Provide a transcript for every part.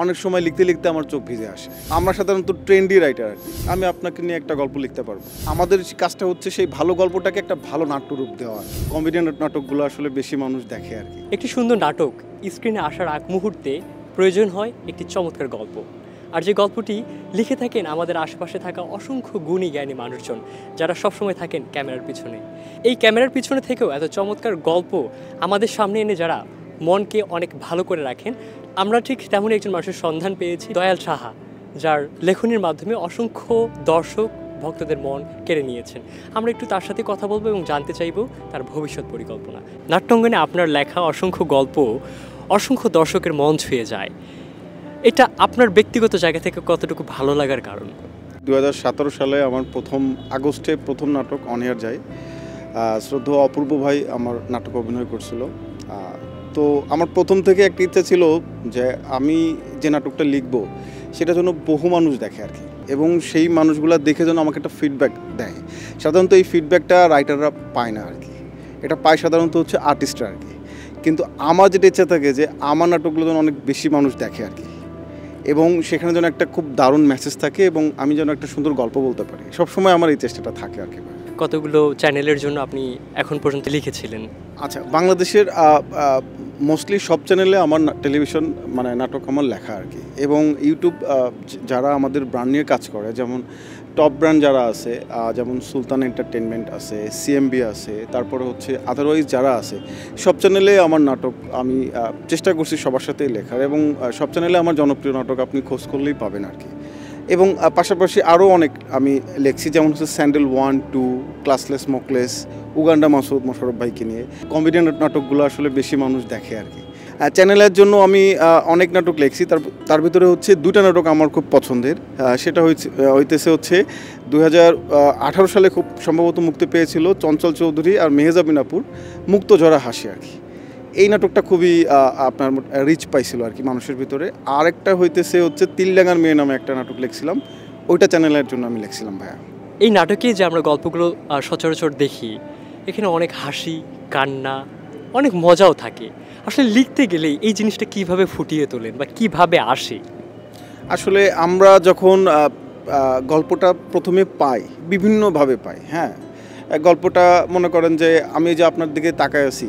অনেক সময় লিখতে লিখতে আমার চোখ ভিজে আসে। আমরা সাধারণত ট্রেন্ডি রাইটার, আমি আপনাকে নিয়ে একটা গল্প লিখতে পারবো। আমাদের কাজটা হচ্ছে সেই ভালো গল্পটাকে একটা ভালো নাট্যরূপ দেওয়া। কমেডিয়ান নাটকগুলো আসলে বেশি মানুষ দেখে আর কি। একটি সুন্দর নাটক স্ক্রিনে আসার আগ মুহূর্তে প্রয়োজন হয় একটি চমৎকার গল্প, আর যে গল্পটি লিখে থাকেন আমাদের আশেপাশে থাকা অসংখ্য গুণী জ্ঞানী মানুষজন, যারা সবসময় থাকেন ক্যামেরার পিছনে। এই ক্যামেরার পিছনে থেকেও এত চমৎকার গল্প আমাদের সামনে এনে যারা মনকে অনেক ভালো করে রাখেন, আমরা ঠিক তেমনই একজন মানুষের সন্ধান পেয়েছি, দয়াল সাহা, যার লেখনীর মাধ্যমে অসংখ্য দর্শক ভক্তদের মন কেড়ে নিয়েছেন। আমরা একটু তার সাথে কথা বলবো এবং জানতে চাইব তার ভবিষ্যৎ পরিকল্পনা। নাট্যাঙ্গনে আপনার লেখা অসংখ্য গল্প অসংখ্য দর্শকের মন ছুঁয়ে যায়, এটা আপনার ব্যক্তিগত জায়গা থেকে কতটুকু ভালো লাগার কারণ? 2017 সালে আমার আগস্টে প্রথম নাটক অনিয়ার যায়। শ্রদ্ধেয় অপূর্ব ভাই আমার নাটক অভিনয় করছিল। তো আমার প্রথম থেকে একটা ইচ্ছা ছিল যে আমি যে নাটকটা লিখব সেটা যেন বহু মানুষ দেখে আর কি, এবং সেই মানুষগুলো দেখে যেন আমাকে একটা ফিডব্যাক দেয়। সাধারণত এই ফিডব্যাকটা রাইটাররা পায় না আর কি, এটা পায় সাধারণত হচ্ছে আর্টিস্টরা আর কি। কিন্তু আমার যেটা ইচ্ছা থাকে যে আমার নাটকগুলো যেন অনেক বেশি মানুষ দেখে আর কি, এবং সেখানে যেন একটা খুব দারুণ মেসেজ থাকে এবং আমি যেন একটা সুন্দর গল্প বলতে পারি। সবসময় আমার এই চেষ্টাটা থাকে আর কি। কতগুলো চ্যানেলের জন্য আপনি এখন পর্যন্ত লিখেছিলেন? আচ্ছা, বাংলাদেশের মোস্টলি সব চ্যানেলে আমার টেলিভিশন নাটক আমার লেখা আর কি, এবং ইউটিউব যারা আমাদের ব্র্যান্ড নিয়ে কাজ করে, যেমন টপ ব্র্যান্ড যারা আছে, যেমন সুলতান এন্টারটেনমেন্ট আছে, সিএমবি আছে, তারপরে হচ্ছে আদারওয়াইজ যারা আছে, সব চ্যানেলে আমার নাটক আমি চেষ্টা করছি সবার সাথেই লেখার, এবং সব চ্যানেলে আমার জনপ্রিয় নাটক আপনি খোঁজ করলেই পাবেন আর কি। এবং পাশাপাশি আরও অনেক আমি লিখছি, যেমন হচ্ছে sandal 1, 2, classless Mokles, Uganda Masud Mosharraf ভাইকে নিয়ে। কমেডিয়ান নাটকগুলো আসলে বেশি মানুষ দেখে আর কি। চ্যানেলের জন্য আমি অনেক নাটক লিখছি, তার ভিতরে হচ্ছে 2টা নাটক আমার খুব পছন্দের। সেটা হইতেছে হচ্ছে 2018 সালে খুব সম্ভবত মুক্তি পেয়েছিল চঞ্চল চৌধুরী আর মেহেজাবিন আপুর মুক্তঝরা হাসি আর কি। এই নাটকটা খুবই আপনার রিচ পাইছিল আর কি মানুষের ভিতরে। আরেকটা হইতেছে হচ্ছে তিলডাঙ্গার মেয়ে নামে একটা নাটক লিখছিলাম, ওইটা চ্যানেলের জন্য আমি লিখছিলাম ভাইয়া। এই নাটকে যে আমরা গল্পগুলো সচরাচর দেখি, এখানে অনেক হাসি, কান্না, অনেক মজাও থাকে। আসলে লিখতে গেলে এই জিনিসটা কিভাবে ফুটিয়ে তোলেন বা কিভাবে আসে? আসলে আমরা যখন গল্পটা প্রথমে পাই, বিভিন্নভাবে পাই। হ্যাঁ, গল্পটা মনে করেন যে আমি যে আপনার দিকে তাকায় আছি,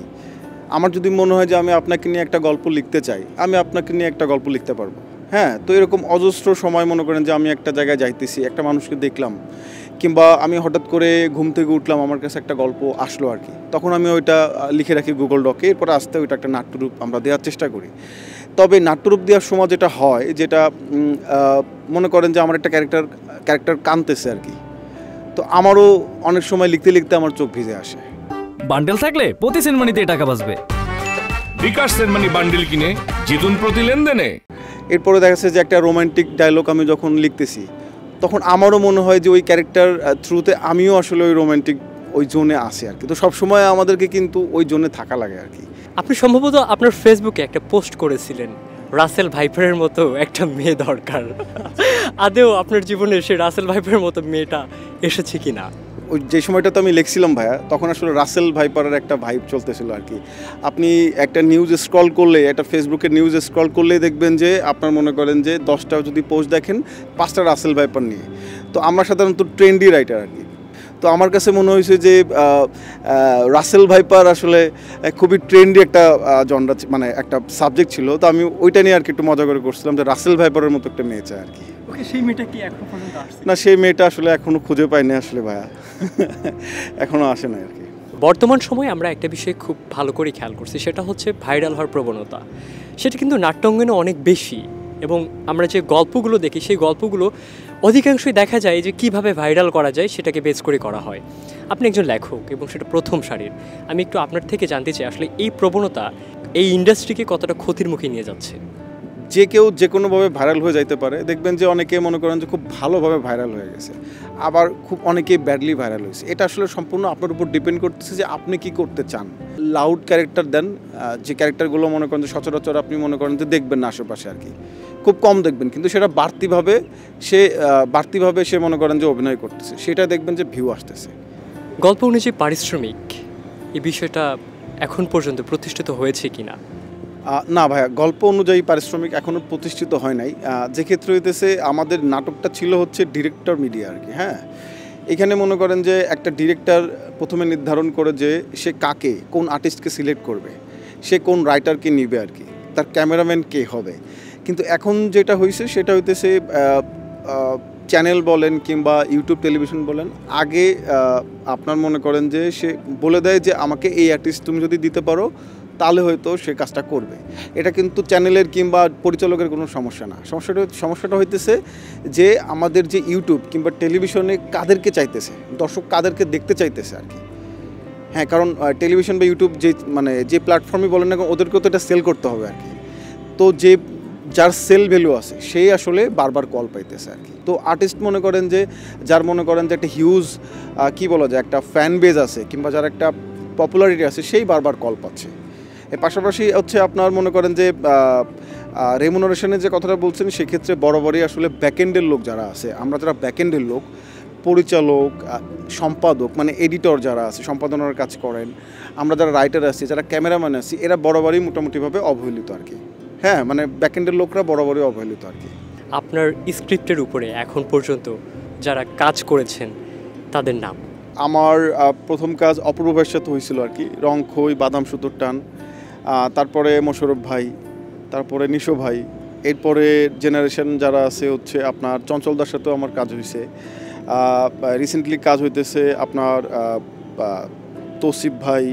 আমার যদি মনে হয় যে আমি আপনাকে নিয়ে একটা গল্প লিখতে চাই, আমি আপনাকে নিয়ে একটা গল্প লিখতে পারবো। হ্যাঁ, তো এরকম অজস্র সময় মনে করেন যে আমি একটা জায়গায় যাইতেছি, একটা মানুষকে দেখলাম, কিংবা আমি হঠাৎ করে ঘুম থেকে উঠলাম, আমার কাছে একটা গল্প আসলো আর কি, তখন আমি ওইটা লিখে রাখি গুগল ডকে, এরপরে আসতে ওইটা একটা নাট্যরূপ আমরা দেওয়ার চেষ্টা করি। তবে নাট্যরূপ দেওয়ার সময় যেটা হয়, যেটা মনে করেন যে আমার একটা ক্যারেক্টার কানতেছে আর কি, তো আমারও অনেক সময় লিখতে লিখতে আমার চোখ ভিজে আসে। বান্ডেল থাকলে প্রতি সেনমানিতে টাকা বাঁচবে। বিকাশ সেনমানি বান্ডেল কিনে জিতুন প্রতি লেনদেনে। এরপরে দেখা যাচ্ছে যে একটা রোমান্টিক ডায়লগ আমি যখন লিখতেছি, তখন আমারও মনে হয় যে ওই ক্যারেক্টার থ্রুতে আমিও আসলে ওই রোমান্টিক ওই জোনে আসি আর কি। তো সবসময় আমাদেরকে কিন্তু ওই জোনে থাকা লাগে আর কি। আপনি সম্ভবত আপনার ফেসবুকে একটা পোস্ট করেছিলেন, রাসেল ভাইপারের মতো একটা মেয়ে দরকার। আদেও আপনার জীবনে সে রাসেল ভাইপারের মতো মেয়েটা এসেছে কিনা? ওই যে সময়টা তো আমি লিখছিলাম ভাইয়া, তখন আসলে রাসেল ভাইপারের একটা ভাইব চলতেছিল আর কি। আপনি একটা নিউজ স্ক্রল করলে, একটা ফেসবুকের নিউজ স্ক্রল করলেই দেখবেন যে আপনার মনে করেন যে 10টা যদি পোস্ট দেখেন 5টা রাসেল ভাইপার নিয়ে। তো আমরা সাধারণত ট্রেন্ডি রাইটার আর কি। তো আমার কাছে মনে হয়েছে যে রাসেল ভাইপার আসলে খুবই ট্রেন্ডি একটা জনরা, একটা সাবজেক্ট ছিল। তো আমি ওইটা নিয়ে আর কি একটু মজা করে করছিলাম যে রাসেল ভাইপারের মতো একটা মেয়ে চাই আর কি। সেই মেয়েটা কি এখনো পর্যন্ত আসছে না? সেই মেয়েটা আসলে এখনো খুঁজে পাইনি আসলে ভাইয়া, এখনো আসে না আর কি। বর্তমান সময়ে আমরা একটা বিষয় খুব ভালো করে খেয়াল করছি, সেটা হচ্ছে ভাইরাল হওয়ার প্রবণতা। সেটা কিন্তু নাট্যাঙ্গনে অনেক বেশি, এবং আমরা যে গল্পগুলো দেখি সেই গল্পগুলো অধিকাংশই দেখা যায় যে কিভাবে ভাইরাল করা যায় সেটাকে বেস করে করা হয়। আপনি একজন লেখক এবং সেটা প্রথম সারির। আমি একটু আপনার থেকে জানতে চাই আসলে এই প্রবণতা এই ইন্ডাস্ট্রিকে কতটা ক্ষতির মুখে নিয়ে যাচ্ছে? যে কেউ যে কোনোভাবে ভাইরাল হয়ে যাইতে পারে। দেখবেন যে অনেকে মনে করেন যে খুব ভালোভাবে ভাইরাল হয়ে গেছে, আবার খুব অনেকেই ব্যাডলি ভাইরাল হয়েছে। এটা আসলে সম্পূর্ণ আপনার উপর ডিপেন্ড করতেছে যে আপনি কি করতে চান। লাউড ক্যারেক্টার দেন, যে ক্যারেক্টারগুলো মনে করেন যে সচরাচর আপনি মনে করেন যে দেখবেন না আশেপাশে আর কি, খুব কম দেখবেন, কিন্তু সেটা বাড়তিভাবে সে মনে করেন যে অভিনয় করতেছে, সেটা দেখবেন যে ভিউ আসতেছে। গল্প অনুযায়ী পারিশ্রমিক, এই বিষয়টা এখন পর্যন্ত প্রতিষ্ঠিত হয়েছে কিনা? না ভাইয়া, গল্প অনুযায়ী পারিশ্রমিক এখনও প্রতিষ্ঠিত হয় নাই। যে ক্ষেত্রে হইতেছে আমাদের নাটকটা ছিল হচ্ছে ডিরেক্টর মিডিয়া আর কি। হ্যাঁ, এখানে মনে করেন যে একটা ডিরেক্টর প্রথমে নির্ধারণ করে যে সে কাকে, কোন আর্টিস্টকে সিলেক্ট করবে, সে কোন রাইটারকে নিবে আর কি, তার ক্যামেরাম্যান কে হবে। কিন্তু এখন যেটা হয়েছে সেটা হইতেছে চ্যানেল বলেন কিংবা ইউটিউব টেলিভিশন বলেন, আগে আপনার মনে করেন যে সে বলে দেয় যে আমাকে এই আর্টিস্ট তুমি যদি দিতে পারো তাহলে হয়তো সে কাজটা করবে। এটা কিন্তু চ্যানেলের কিংবা পরিচালকের কোনো সমস্যা না। সমস্যাটা হইতেছে যে আমাদের যে ইউটিউব কিংবা টেলিভিশনে কাদেরকে চাইতেছে, দর্শক কাদেরকে দেখতে চাইতেছে আর কি। হ্যাঁ, কারণ টেলিভিশন বা ইউটিউব যে প্ল্যাটফর্মই বলেন না, ওদেরকেও তো এটা সেল করতে হবে আর কি। তো যার সেল ভ্যালু আছে সেই আসলে বারবার কল পাইতেছে আর কি। তো আর্টিস্ট মনে করেন যে যার মনে করেন যে একটা হিউজ কী বলা যায়, একটা ফ্যান বেজ আছে কিংবা যার একটা পপুলারিটি আছে, সেই বারবার কল পাচ্ছে। এর পাশাপাশি হচ্ছে আপনার মনে করেন যে রেমুনারেশনের যে কথাটা বলছেন, সেক্ষেত্রে বরাবরই আসলে ব্যাকএন্ডের লোক যারা আছে, আমরা যারা ব্যাকএন্ডের লোক, পরিচালক, সম্পাদক মানে এডিটর যারা আছে, সম্পাদনার কাজ করেন, আমরা যারা রাইটার আছি, যারা ক্যামেরাম্যান আছি, এরা বরাবরই মোটামুটিভাবে অবহেলিত আর কি। হ্যাঁ, মানে ব্যাকএন্ডের লোকরা বরাবরই অবহেলিত আর কি। আপনার স্ক্রিপ্টের উপরে এখন পর্যন্ত যারা কাজ করেছেন তাদের নাম? আমার প্রথম কাজ অপূর্ব ভাইয়ের সাথে হয়েছিল আর কি, রংখই, বাদাম সুতোর টান, তারপরে মোশাররফ ভাই, তারপরে নিশো ভাই, এরপরে জেনারেশন যারা আছে হচ্ছে আপনার চঞ্চলদার সাথেও আমার কাজ হয়েছে। রিসেন্টলি কাজ হইতেছে আপনার তৌসিফ ভাই,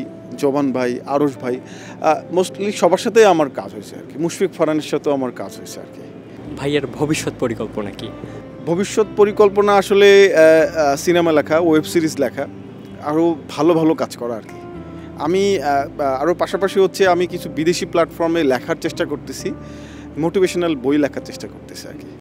জবান ভাই, আরশ ভাই, মোস্টলি সবার সাথেই আমার কাজ হয়েছে আর কি। মুশফিক ফারহানের সাথেও আমার কাজ হয়েছে আর কি। ভাইয়ের ভবিষ্যৎ পরিকল্পনা কি? ভবিষ্যৎ পরিকল্পনা আসলে সিনেমা লেখা, ওয়েব সিরিজ লেখা, আরও ভালো ভালো কাজ করা আর কি। আমি আরও পাশাপাশি হচ্ছে আমি কিছু বিদেশি প্ল্যাটফর্মে লেখার চেষ্টা করতেছি, মোটিভেশনাল বই লেখার চেষ্টা করতেছি আর কি।